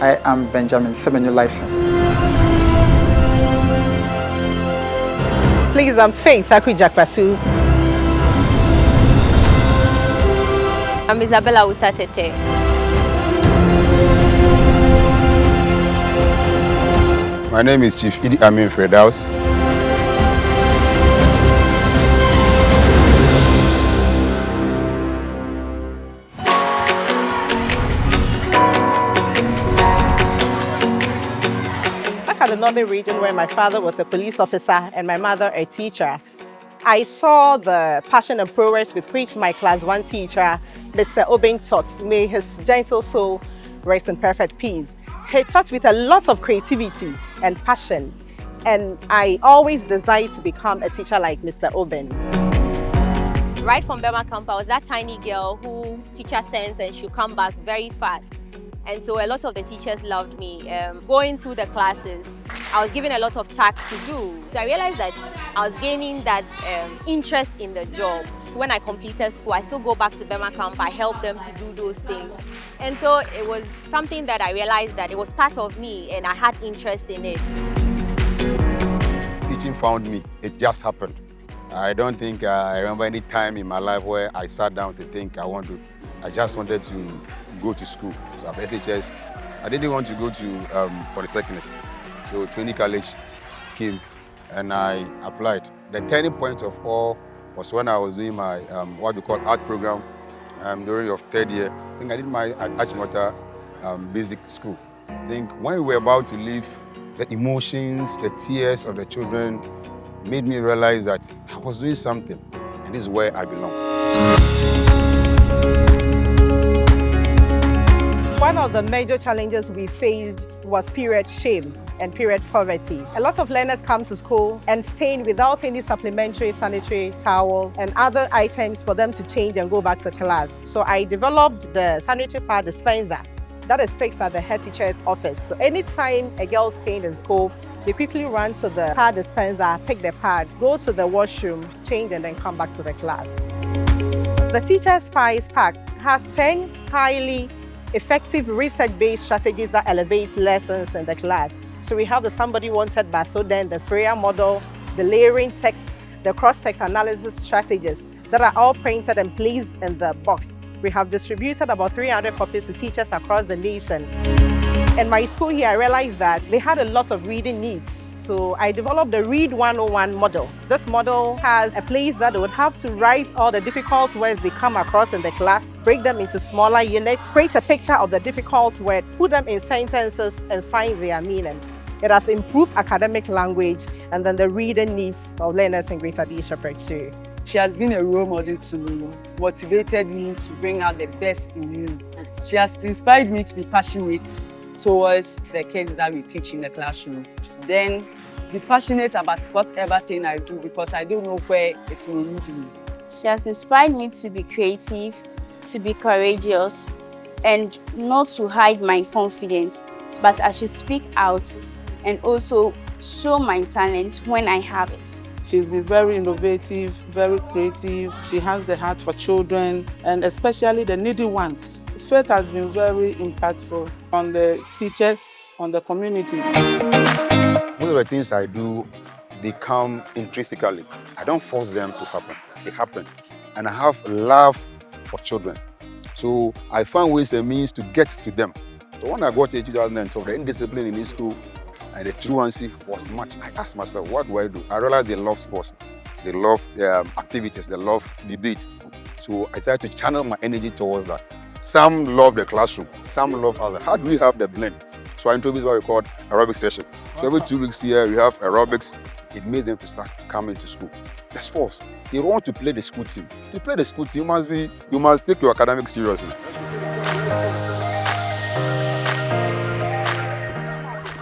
I am Benjamin Semenyo Lifeson. Please, I'm Faith Akwijakwasu. I'm Isabella Usatete. My name is Chief Idi Amin Fredaus. Back at the northern region where my father was a police officer and my mother a teacher, I saw the passion and prowess with which my class 1 teacher, Mr. Obeng, taught. May his gentle soul rest in perfect peace. He taught with a lot of creativity and passion, and I always desired to become a teacher like Mr. Obeng. Right from Burma camp, I was that tiny girl who teacher sends and she'll come back very fast. And so a lot of the teachers loved me. Going through the classes, I was given a lot of tasks to do. So I realized that I was gaining that interest in the job. So when I completed school, I still go back to Burma camp. I help them to do those things. And so it was something that I realized that it was part of me and I had interest in it. Teaching found me. It just happened. I don't think I remember any time in my life where I sat down to think I just wanted to go to school. So after SHS, I didn't want to go to Polytechnic. So training college came and I applied. The turning point of all was when I was doing my what we call art program during your 3rd year. I think I did my Achimota basic school. I think when we were about to leave, the emotions, the tears of the children made me realize that I was doing something and this is where I belong. One of the major challenges we faced was period shame and period poverty. A lot of learners come to school and stay without any supplementary sanitary towel and other items for them to change and go back to class. So I developed the sanitary pad dispenser that is fixed at the head teacher's office. So anytime a girl staying in school, they quickly run to the pad dispenser, pick the pad, go to the washroom, change and then come back to the class. The Teacher's Spice Pack has 10 highly effective research-based strategies that elevate lessons in the class. So we have the Somebody Wanted Basoden, the Freya model, the layering text, the cross-text analysis strategies that are all printed and placed in the box. We have distributed about 300 copies to teachers across the nation. In my school here, I realized that they had a lot of reading needs. So I developed the Read 101 model. This model has a place that they would have to write all the difficult words they come across in the class, break them into smaller units, create a picture of the difficult word, put them in sentences and find their meaning. It has improved academic language and then the reading needs of learners in Greater D. Shepherd too. She has been a role model to me, motivated me to bring out the best in me. She has inspired me to be passionate towards the kids that we teach in the classroom. Then be passionate about whatever thing I do because I don't know where it will lead me. She has inspired me to be creative, to be courageous, and not to hide my confidence, but I should speak out and also show my talent when I have it. She's been very innovative, very creative. She has the heart for children and especially the needy ones. Faith has been very impactful on the teachers, on the community. Most of the things I do, they come intrinsically. I don't force them to happen. They happen. And I have love for children. So I find ways and means to get to them. So when I got to 2012, the indiscipline in this school and the truancy was much. I asked myself, what do I do? I realized they love sports. They love activities. They love debate. So I tried to channel my energy towards that. Some love the classroom. Some love others. How do we have the blend? So I introduced what we call aerobic session. So every 2 weeks here, we have aerobics. It makes them to start coming to school. The sports, they want to play the school team. To play the school team, you must take your academics seriously.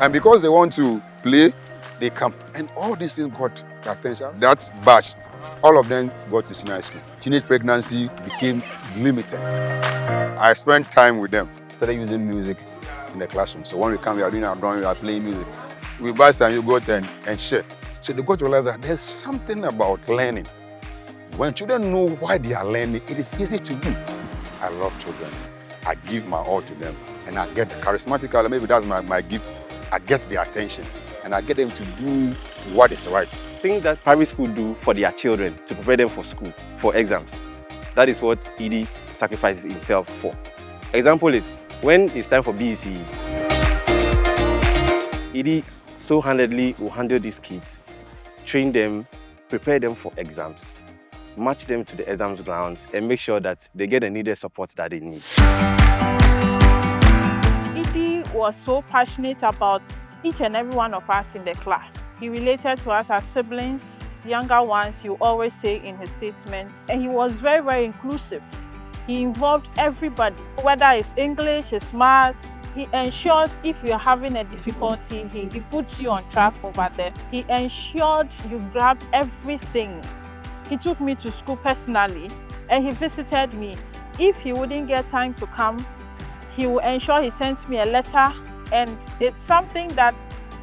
And because they want to play, they come. And all these things got the attention. That batch, all of them got to senior high school. Teenage pregnancy became limited. I spent time with them. Started using music in the classroom. So when we come, we are doing our drawing, we are playing music. we buy some yogurt and share. So they got to realize that there's something about learning. When children know why they are learning, it is easy to do. I love children. I give my all to them. And I get charismatic, maybe that's my gift. I get their attention. And I get them to do what is right. Things that primary school do for their children to prepare them for school, for exams. That is what Edie sacrifices himself for. Example is, when it's time for BECE, Edie so handedly will handle these kids, train them, prepare them for exams, match them to the exams grounds, and make sure that they get the needed support that they need. Edie was so passionate about each and every one of us in the class. He related to us as siblings, younger ones, he always say in his statements. And he was very, very inclusive. He involved everybody, whether it's English, it's math. He ensures if you're having a difficulty, he puts you on track over there. He ensured you grabbed everything. He took me to school personally and he visited me. If he wouldn't get time to come, he will ensure he sends me a letter, and it's something that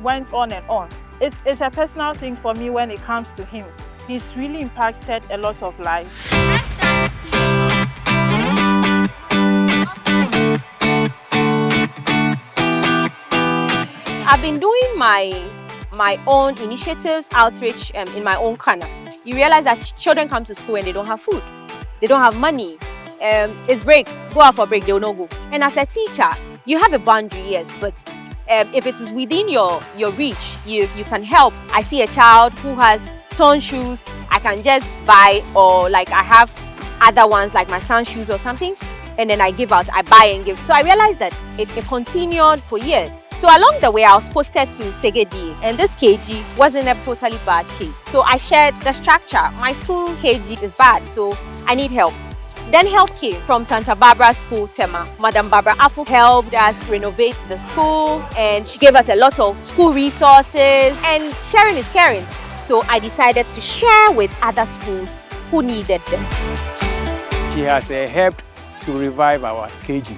went on and on. It's a personal thing for me when it comes to him. He's really impacted a lot of lives. I've been doing my own initiatives, outreach in my own corner. You realize that children come to school and they don't have food. They don't have money. It's break, go out for break, they will not go. And as a teacher, you have a boundary, yes, but if it is within your reach, you can help. I see a child who has torn shoes, I can just buy, or like I have other ones like my son's shoes or something, and then I give out, I buy and give. So I realized that it continued for years. So along the way, I was posted to Segedi, and this KG was in a totally bad shape. So I shared the structure. My school KG is bad, so I need help. Then help came from Santa Barbara School, Tema. Madam Barbara Afu helped us renovate the school, and she gave us a lot of school resources, and sharing is caring. So I decided to share with other schools who needed them. She has helped to revive our KG.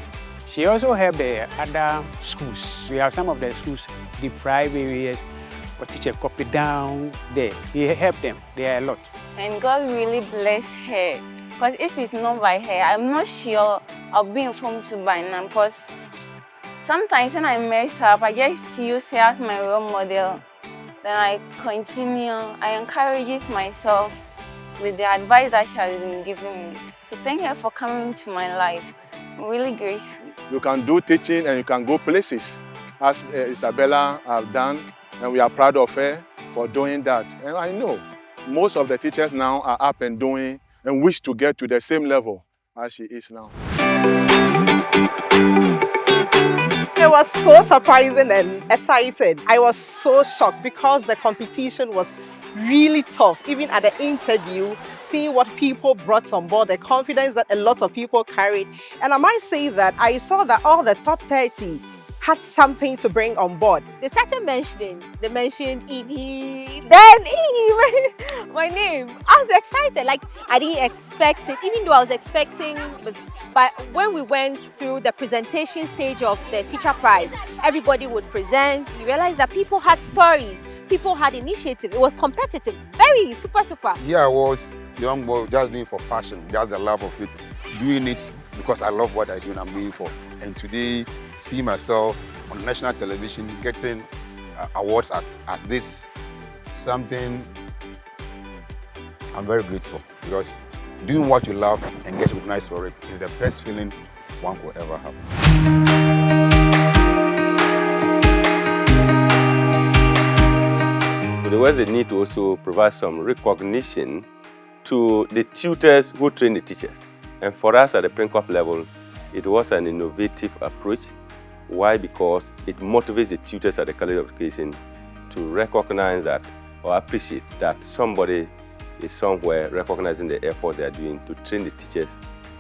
She also helped the other schools. We have some of the schools, the private areas, for teacher copy down there. He helped them. There are a lot. And God really bless her. Because if it's not by her, I'm not sure I'll be informed to by now. Because sometimes when I mess up, I just use her as my role model. Then I continue. I encourage myself with the advice that she has been giving me. So thank her for coming to my life. I'm really grateful. You can do teaching and you can go places, as Isabella have done, and we are proud of her for doing that. And I know most of the teachers now are up and doing and wish to get to the same level as she is now. It was so surprising and exciting. I was so shocked because the competition was really tough. Even at the interview, seeing what people brought on board, the confidence that a lot of people carried. And I might say that I saw that all the top 30 had something to bring on board. They started mentioning, they mentioned Edie, then Eve, my name. I was excited, like I didn't expect it, even though I was expecting, but when we went through the presentation stage of the teacher prize, everybody would present. You realize that people had stories, people had initiative, it was competitive, very super. Here I was, young boy, just doing it for passion, just the love of it, doing it because I love what I do and I'm doing it for. And today, see myself on national television getting awards as this, something I'm very grateful, because doing what you love and get recognized for it is the best feeling one could ever have. There was a need to also provide some recognition to the tutors who train the teachers. And for us at the Princop level, it was an innovative approach. Why? Because it motivates the tutors at the College of Education to recognize that or appreciate that somebody is somewhere recognizing the effort they are doing to train the teachers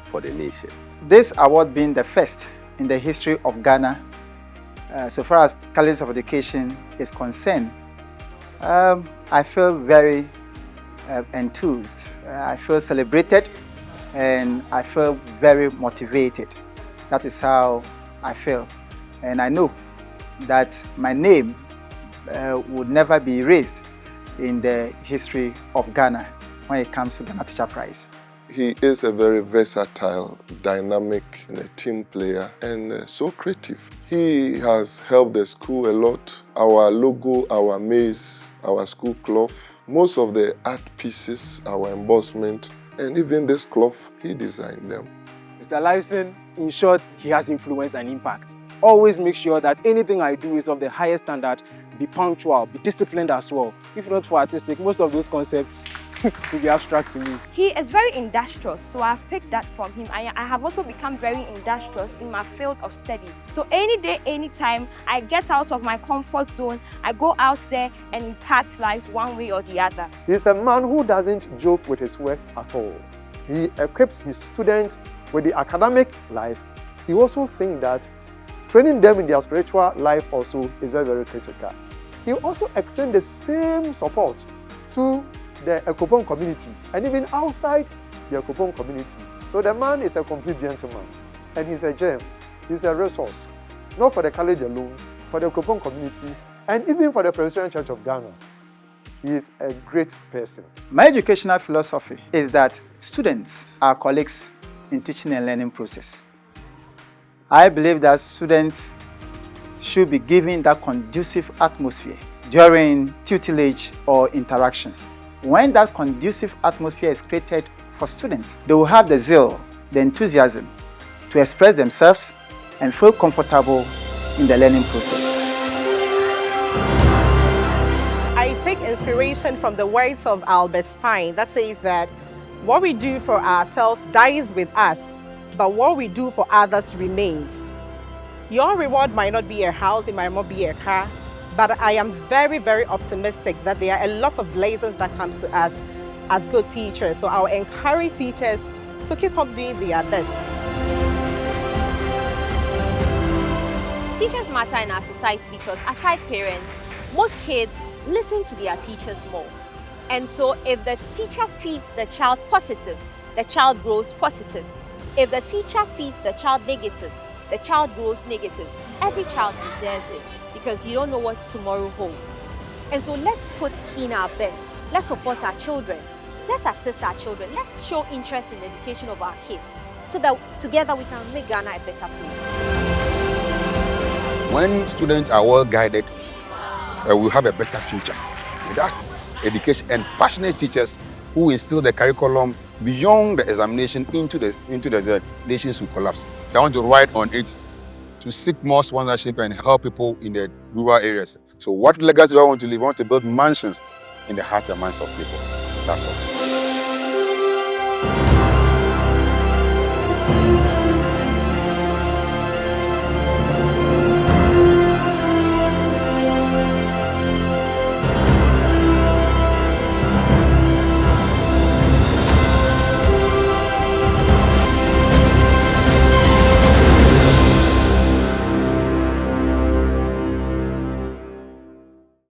for the nation. This award being the first in the history of Ghana, so far as College of Education is concerned, I feel very enthused. I feel celebrated and I feel very motivated. That is how I feel. And I know that my name would never be erased in the history of Ghana when it comes to Ghana Teacher Prize. He is a very versatile, dynamic, and a team player, and so creative. He has helped the school a lot. Our logo, our maize, our school cloth, most of the art pieces, our embossment, and even this cloth, he designed them. Mr. Liveston, in short, he has influence and impact. Always make sure that anything I do is of the highest standard, be punctual, be disciplined as well. If not for artistic, most of those concepts will be abstract to me. He is very industrious, so I've picked that from him. I have also become very industrious in my field of study. So any day, anytime, I get out of my comfort zone, I go out there and impact lives one way or the other. He's a man who doesn't joke with his work at all. He equips his students with the academic life. He also thinks that training them in their spiritual life also is very, very critical. He also extends the same support to the Ekopong community and even outside the Ekopong community. So the man is a complete gentleman and he's a gem. He's a resource, not for the college alone, for the Ekopong community and even for the Presbyterian Church of Ghana. He is a great person. My educational philosophy is that students are colleagues in teaching and learning process. I believe that students should be given that conducive atmosphere during tutelage or interaction. When that conducive atmosphere is created for students, they will have the zeal, the enthusiasm to express themselves and feel comfortable in the learning process. I take inspiration from the words of Albert Spine that says that what we do for ourselves dies with us, but what we do for others remains. Your reward might not be a house, it might not be a car, but I am very, very optimistic that there are a lot of blessings that comes to us as good teachers. So I'll encourage teachers to keep up doing their best. Teachers matter in our society because aside parents, most kids listen to their teachers more. And so if the teacher feeds the child positive, the child grows positive. If the teacher feeds the child negative, the child grows negative. Every child deserves it because you don't know what tomorrow holds. And so let's put in our best. Let's support our children. Let's assist our children. Let's show interest in the education of our kids so that together we can make Ghana a better place. When students are well guided, we'll have a better future. Without education and passionate teachers who instill the curriculum beyond the examination into the nations will collapse. I want to write on it to seek more sponsorship and help people in the rural areas. So what legacy do I want to leave? I want to build mansions in the hearts and minds of people. That's all.